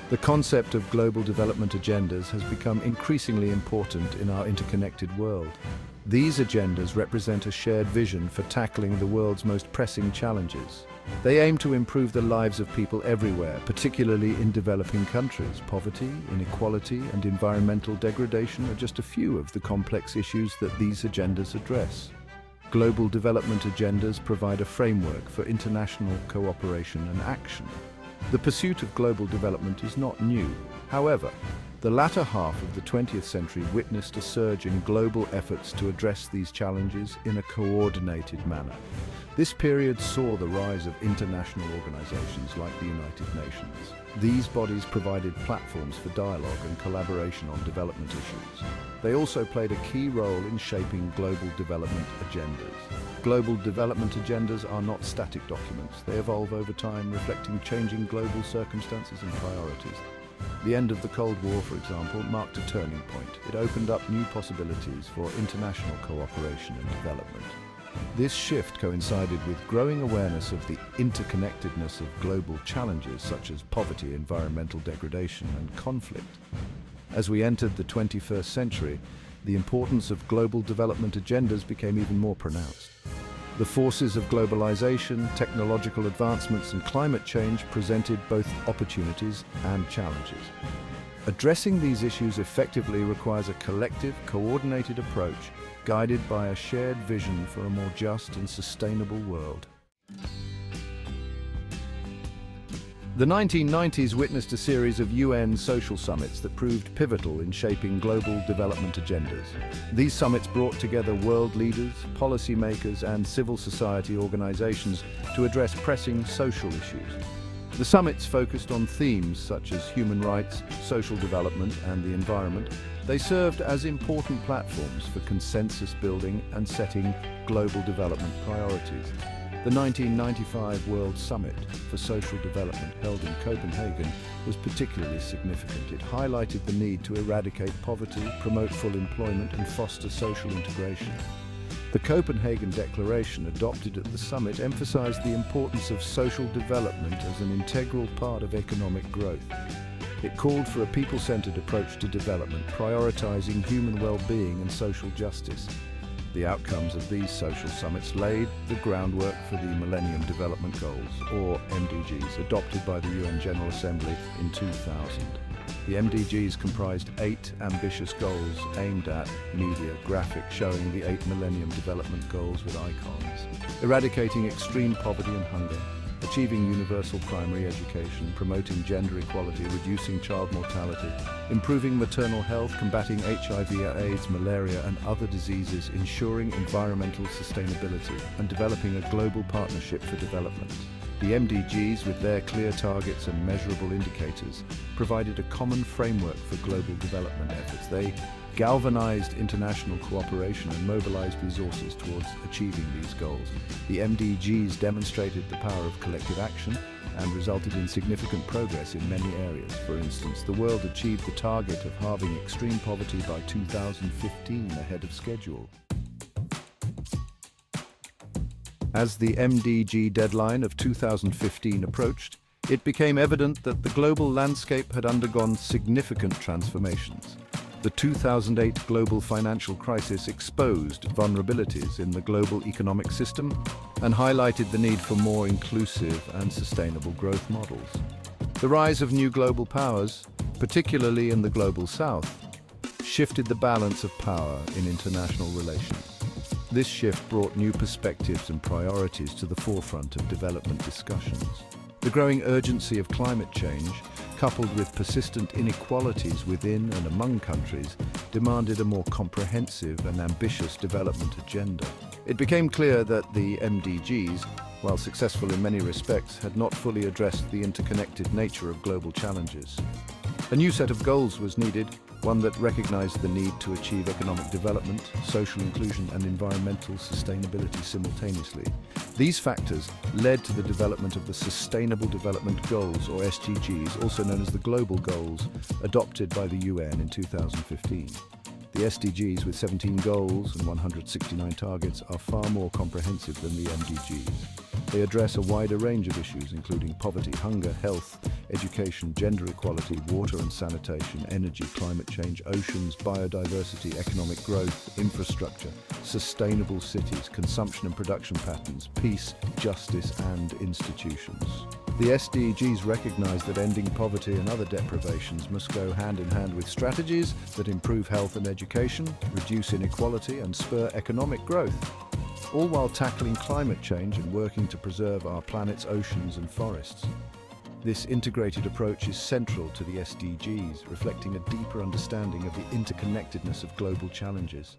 The concept of global development agendas has become increasingly important in our interconnected world. These agendas represent a shared vision for tackling the world's most pressing challenges. They aim to improve the lives of people everywhere, particularly in developing countries. Poverty, inequality, and environmental degradation are just a few of the complex issues that these agendas address. Global development agendas provide a framework for international cooperation and action. The pursuit of global development is not new. However, the latter half of the 20th century witnessed a surge in global efforts to address these challenges in a coordinated manner. This period saw the rise of international organizations like the United Nations. These bodies provided platforms for dialogue and collaboration on development issues. They also played a key role in shaping global development agendas. Global development agendas are not static documents. They evolve over time, reflecting changing global circumstances and priorities. The end of the Cold War, for example, marked a turning point. It opened up new possibilities for international cooperation and development. This shift coincided with growing awareness of the interconnectedness of global challenges such as poverty, environmental degradation, and conflict. As we entered the 21st century, the importance of global development agendas became even more pronounced. The forces of globalization, technological advancements, and climate change presented both opportunities and challenges. Addressing these issues effectively requires a collective, coordinated approach guided by a shared vision for a more just and sustainable world. The 1990s witnessed a series of UN social summits that proved pivotal in shaping global development agendas. These summits brought together world leaders, policymakers, and civil society organizations to address pressing social issues. The summits focused on themes such as human rights, social development, and the environment. They served as important platforms for consensus building and setting global development priorities. The 1995 World Summit for Social Development, held in Copenhagen, was particularly significant. It highlighted the need to eradicate poverty, promote full employment, and foster social integration. The Copenhagen Declaration, adopted at the summit, emphasized the importance of social development as an integral part of economic growth. It called for a people-centered approach to development, prioritizing human well-being and social justice. The outcomes of these social summits laid the groundwork for the Millennium Development Goals, or MDGs, adopted by the UN General Assembly in 2000. The MDGs comprised 8 ambitious goals aimed at media graphics showing the 8 Millennium Development Goals with icons, eradicating extreme poverty and hunger, achieving universal primary education, promoting gender equality, reducing child mortality, improving maternal health, combating HIV/AIDS, malaria, and other diseases, ensuring environmental sustainability, and developing a global partnership for development. The MDGs, with their clear targets and measurable indicators, provided a common framework for global development efforts. They galvanized international cooperation and mobilized resources towards achieving these goals. The MDGs demonstrated the power of collective action and resulted in significant progress in many areas. For instance, the world achieved the target of halving extreme poverty by 2015 ahead of schedule. As the MDG deadline of 2015 approached, it became evident that the global landscape had undergone significant transformations. The 2008 global financial crisis exposed vulnerabilities in the global economic system and highlighted the need for more inclusive and sustainable growth models. The rise of new global powers, particularly in the global south, shifted the balance of power in international relations. This shift brought new perspectives and priorities to the forefront of development discussions. The growing urgency of climate change, coupled with persistent inequalities within and among countries, demanded a more comprehensive and ambitious development agenda. It became clear that the MDGs, while successful in many respects, had not fully addressed the interconnected nature of global challenges. A new set of goals was needed, one that recognized the need to achieve economic development, social inclusion, and environmental sustainability simultaneously. These factors led to the development of the Sustainable Development Goals, or SDGs, also known as the Global Goals, adopted by the UN in 2015. The SDGs, with 17 goals and 169 targets, are far more comprehensive than the MDGs. They address a wider range of issues, including poverty, hunger, health, education, gender equality, water and sanitation, energy, climate change, oceans, biodiversity, economic growth, infrastructure, sustainable cities, consumption and production patterns, peace, justice and institutions. The SDGs recognize that ending poverty and other deprivations must go hand in hand with strategies that improve health and education, reduce inequality and spur economic growth, all while tackling climate change and working to preserve our planet's oceans and forests. This integrated approach is central to the SDGs, reflecting a deeper understanding of the interconnectedness of global challenges.